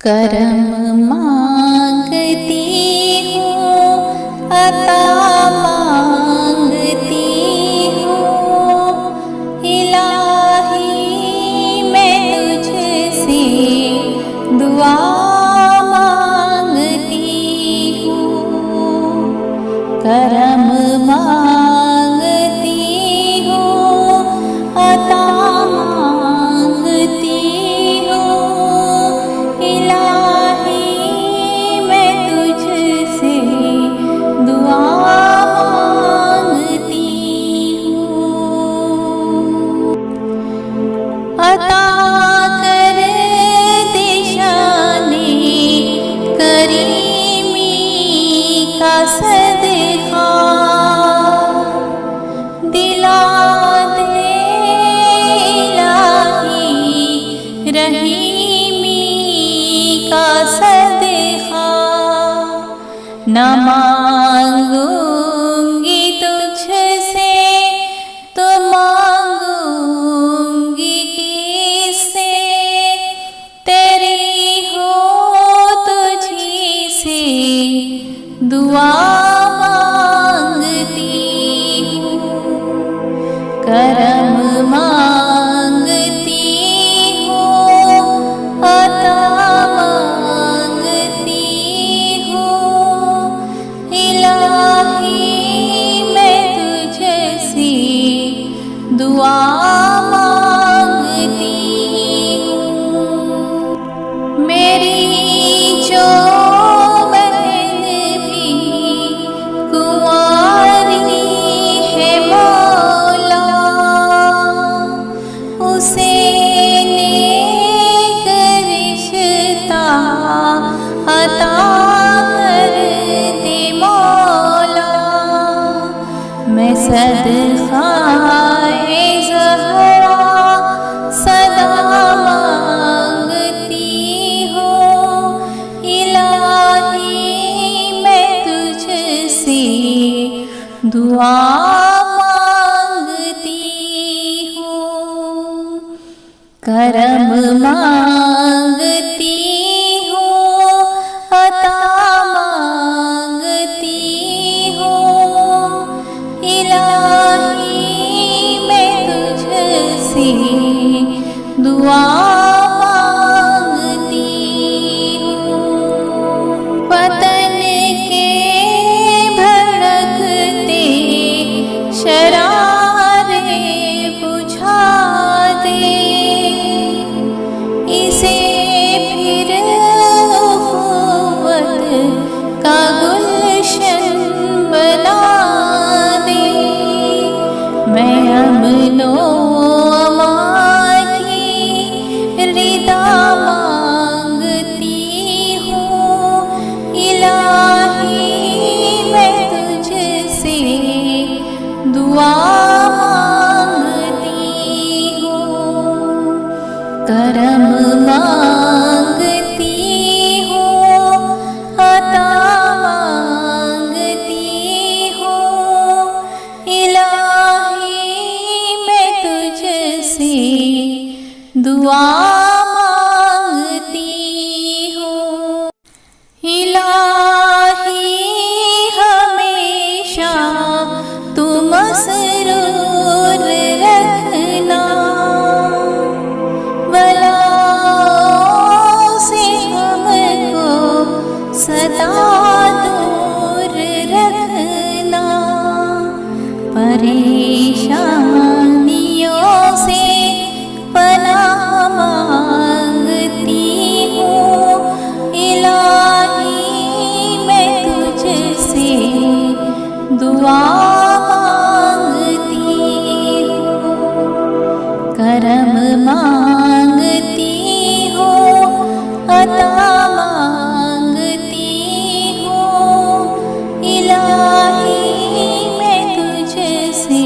करम मांगती हूँ, अता मांगती हूँ। इलाही मैं तुझसे दुआ मांगती हूँ। करम मांगती हूँ, अता मांगती हूँ। इलाही मैं तुझसे दुआ मांगती हूँ। अता कर दिशाने करीमी का सदका, दिला दे इलाही रहीमी का सदका। न मांगूंगी तुझसे तो मांगूंगी किससे, तेरी हो तुझी से दुआ मांगती हूँ। करम मांगती हूँ, अता मांगती हूँ। इलाही मैं तुझसे दुआ मांगती हूँ। मेरी जो बहन भी कुंवारी है मौला, उसे नेक रिश्ता अता कर दे मौला। मैं सदक़ाए ज़हरा सदा मांगती हूँ। इलाही मैं तुझसे दुआ मांगती हूँ। करम मांगती हूँ, अता मांगती हूँ। इलाही मैं तुझसे दुआ मांगती हूँ। वतन के भड़कते शरारे बुझा दे, इसे फिर उख़्वत का गुलशन बना दे। मैं अमनो अमान की रिदा मांगती हूँ। इलाही मैं तुझसे दुआ मांगती हूँ। करम मांगती हूँ, अता मांगती हूँ। इलाही मैं तुझसे दुआ मांगती हूँ। इलाही हमेशा तू मसरूर रखना, बलाओं से हमको सदा दूर रखना। परेशानियों से पनाह मांगती हूँ। इलाही मैं तुझसे दुआ मांगती हूँ। करम मांगती हूँ, अता मांगती हूँ। इलाही मैं तुझसे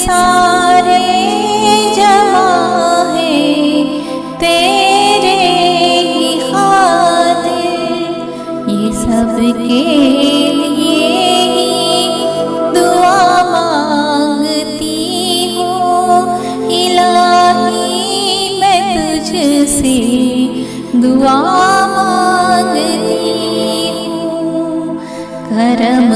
सारे जमा है तेरे ही खातिर, ये सब के लिए ही दुआ मांगती हूँ। इलाही मैं तुझसे दुआ मांगती हूँ। करम